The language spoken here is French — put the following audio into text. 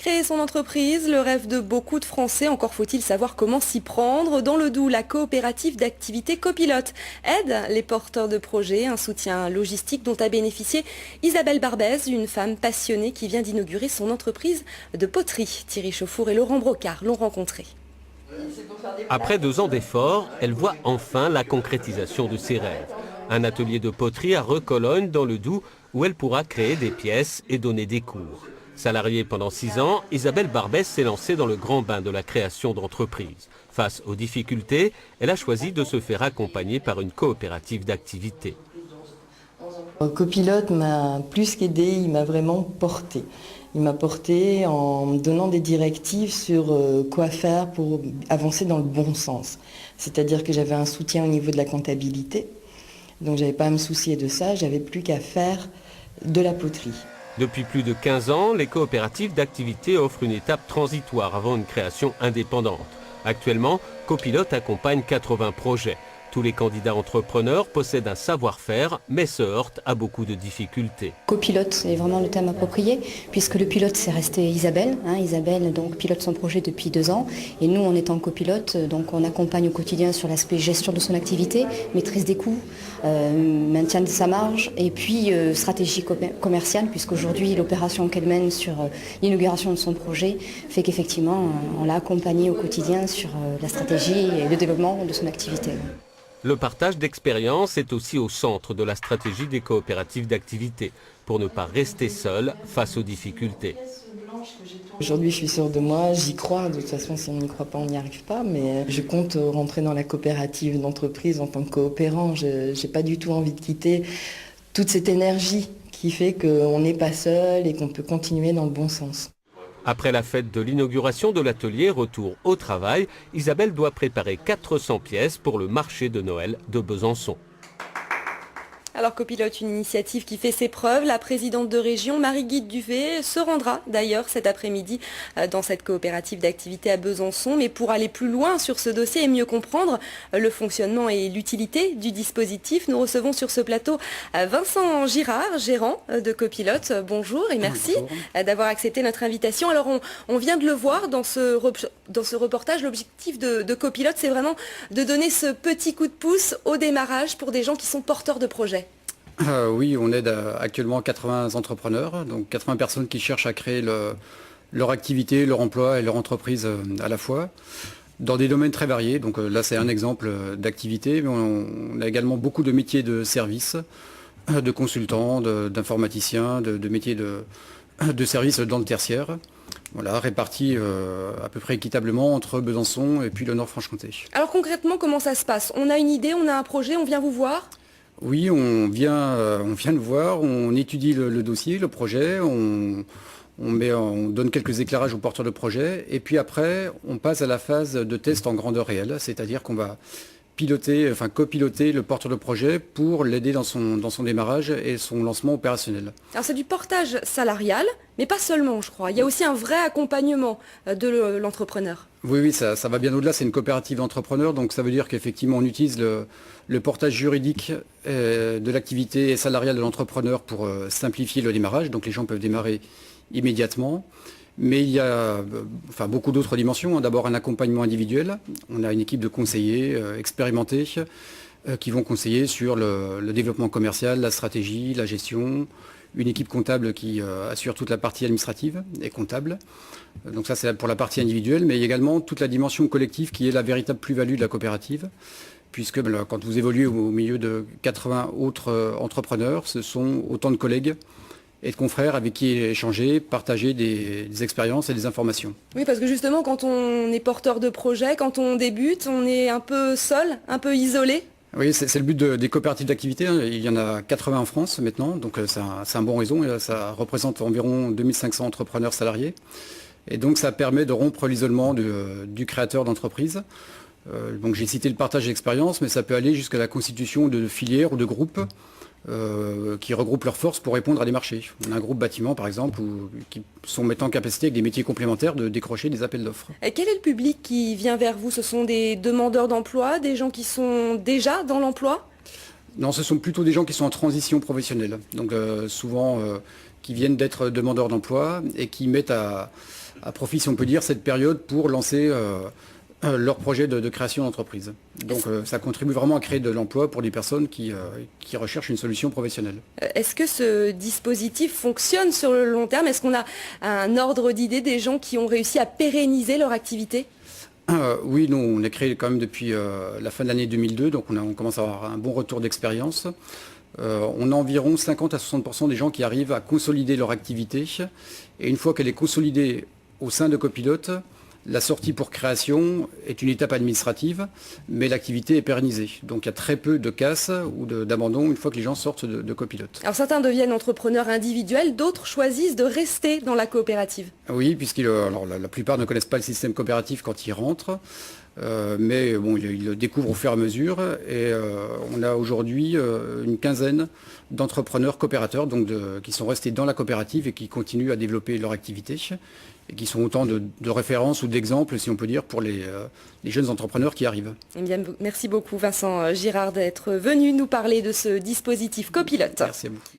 Créer son entreprise, le rêve de beaucoup de Français, encore faut-il savoir comment s'y prendre. Dans le Doubs, la coopérative d'activité Copilote aide les porteurs de projets, un soutien logistique dont a bénéficié Isabelle Barbès, une femme passionnée qui vient d'inaugurer son entreprise de poterie. Thierry Chauffour et Laurent Brocard l'ont rencontrée. Après 2 ans d'efforts, elle voit enfin la concrétisation de ses rêves. Un atelier de poterie à Recologne dans le Doubs où elle pourra créer des pièces et donner des cours. Salariée pendant 6 ans, Isabelle Barbès s'est lancée dans le grand bain de la création d'entreprises. Face aux difficultés, elle a choisi de se faire accompagner par une coopérative d'activité. Copilote m'a plus qu'aidé, il m'a vraiment porté. Il m'a porté en me donnant des directives sur quoi faire pour avancer dans le bon sens. C'est-à-dire que j'avais un soutien au niveau de la comptabilité, donc je n'avais pas à me soucier de ça, j'avais plus qu'à faire de la poterie. Depuis plus de 15 ans, les coopératives d'activité offrent une étape transitoire avant une création indépendante. Actuellement, Copilote accompagne 80 projets. Tous les candidats entrepreneurs possèdent un savoir-faire, mais se heurtent à beaucoup de difficultés. Copilote, c'est vraiment le thème approprié, puisque le pilote, c'est resté Isabelle. Isabelle donc, pilote son projet depuis 2 ans. Et nous, en étant copilote, donc, on accompagne au quotidien sur l'aspect gestion de son activité, maîtrise des coûts, maintien de sa marge, et puis stratégie commerciale, puisqu'aujourd'hui, l'opération qu'elle mène sur l'inauguration de son projet fait qu'effectivement, on l'a accompagnée au quotidien sur la stratégie et le développement de son activité. Le partage d'expérience est aussi au centre de la stratégie des coopératives d'activité, pour ne pas rester seul face aux difficultés. Aujourd'hui, je suis sûre de moi, j'y crois. De toute façon, si on n'y croit pas, on n'y arrive pas. Mais je compte rentrer dans la coopérative d'entreprise en tant que coopérant. Je n'ai pas du tout envie de quitter toute cette énergie qui fait qu'on n'est pas seul et qu'on peut continuer dans le bon sens. Après la fête de l'inauguration de l'atelier Retour au travail, Isabelle doit préparer 400 pièces pour le marché de Noël de Besançon. Alors Copilote, une initiative qui fait ses preuves. La présidente de région, Marie-Guide Dufay, se rendra d'ailleurs cet après-midi dans cette coopérative d'activité à Besançon. Mais pour aller plus loin sur ce dossier et mieux comprendre le fonctionnement et l'utilité du dispositif, nous recevons sur ce plateau Vincent Girard, gérant de Copilote. Bonjour et merci d'avoir accepté notre invitation. Alors on vient de le voir dans ce reportage, l'objectif de Copilote, c'est vraiment de donner ce petit coup de pouce au démarrage pour des gens qui sont porteurs de projets. Oui, on aide actuellement 80 entrepreneurs, donc 80 personnes qui cherchent à créer leur activité, leur emploi et leur entreprise à la fois, dans des domaines très variés. Donc là, c'est un exemple d'activité, mais on a également beaucoup de métiers de service, de consultants, d'informaticiens, de métiers de service dans le tertiaire. Voilà, répartis à peu près équitablement entre Besançon et puis le Nord-Franche-Comté. Alors concrètement, comment ça se passe? On a une idée, on a un projet, on vient vous voir? Oui, on vient le voir, on étudie le dossier, le projet, on donne quelques éclairages aux porteurs de projet, et puis après, on passe à la phase de test en grandeur réelle, c'est-à-dire qu'on va copiloter le porteur de projet pour l'aider dans son démarrage et son lancement opérationnel. Alors c'est du portage salarial, mais pas seulement, je crois. Il y a aussi un vrai accompagnement de l'entrepreneur. Oui, ça va bien au-delà, c'est une coopérative d'entrepreneurs, donc ça veut dire qu'effectivement on utilise le portage juridique de l'activité salariale de l'entrepreneur pour simplifier le démarrage, donc les gens peuvent démarrer immédiatement. Mais il y a beaucoup d'autres dimensions. D'abord un accompagnement individuel. On a une équipe de conseillers expérimentés qui vont conseiller sur le développement commercial, la stratégie, la gestion. Une équipe comptable qui assure toute la partie administrative et comptable. Donc ça c'est pour la partie individuelle, mais il y a également toute la dimension collective qui est la véritable plus-value de la coopérative. Puisque quand vous évoluez au milieu de 80 autres entrepreneurs, ce sont autant de collègues et de confrères avec qui échanger, partager des expériences et des informations. Oui, parce que justement, quand on est porteur de projet, quand on débute, on est un peu seul, un peu isolé. Oui, c'est le but des coopératives d'activité. Il y en a 80 en France maintenant, donc c'est un bon réseau. Ça représente environ 2500 entrepreneurs salariés. Et donc ça permet de rompre l'isolement du créateur d'entreprise. Donc j'ai cité le partage d'expérience, mais ça peut aller jusqu'à la constitution de filières ou de groupes qui regroupent leurs forces pour répondre à des marchés. On a un groupe bâtiment par exemple qui sont maintenant en capacité avec des métiers complémentaires de décrocher des appels d'offres. Et quel est le public qui vient vers vous? Ce sont des demandeurs d'emploi, des gens qui sont déjà dans l'emploi? Non, ce sont plutôt des gens qui sont en transition professionnelle. Donc souvent qui viennent d'être demandeurs d'emploi et qui mettent à profit, si on peut dire, cette période pour lancer leur projet de création d'entreprise. Donc ça contribue vraiment à créer de l'emploi pour des personnes qui recherchent une solution professionnelle. Est-ce que ce dispositif fonctionne sur le long terme? Est-ce qu'on a un ordre d'idée des gens qui ont réussi à pérenniser leur activité? Oui, nous, on a créé quand même depuis la fin de l'année 2002, donc on commence à avoir un bon retour d'expérience. On a environ 50 à 60% des gens qui arrivent à consolider leur activité. Et une fois qu'elle est consolidée au sein de Copilote, la sortie pour création est une étape administrative, mais l'activité est pérennisée. Donc il y a très peu de casse ou d'abandon une fois que les gens sortent de Copilote. Alors certains deviennent entrepreneurs individuels, d'autres choisissent de rester dans la coopérative. Oui, la plupart ne connaissent pas le système coopératif quand ils rentrent. Mais bon, ils le découvrent au fur et à mesure et on a aujourd'hui une quinzaine d'entrepreneurs coopérateurs qui sont restés dans la coopérative et qui continuent à développer leur activité et qui sont autant de références ou d'exemples, si on peut dire, pour les jeunes entrepreneurs qui arrivent. Eh bien, merci beaucoup Vincent Girard d'être venu nous parler de ce dispositif Copilote. Merci à vous.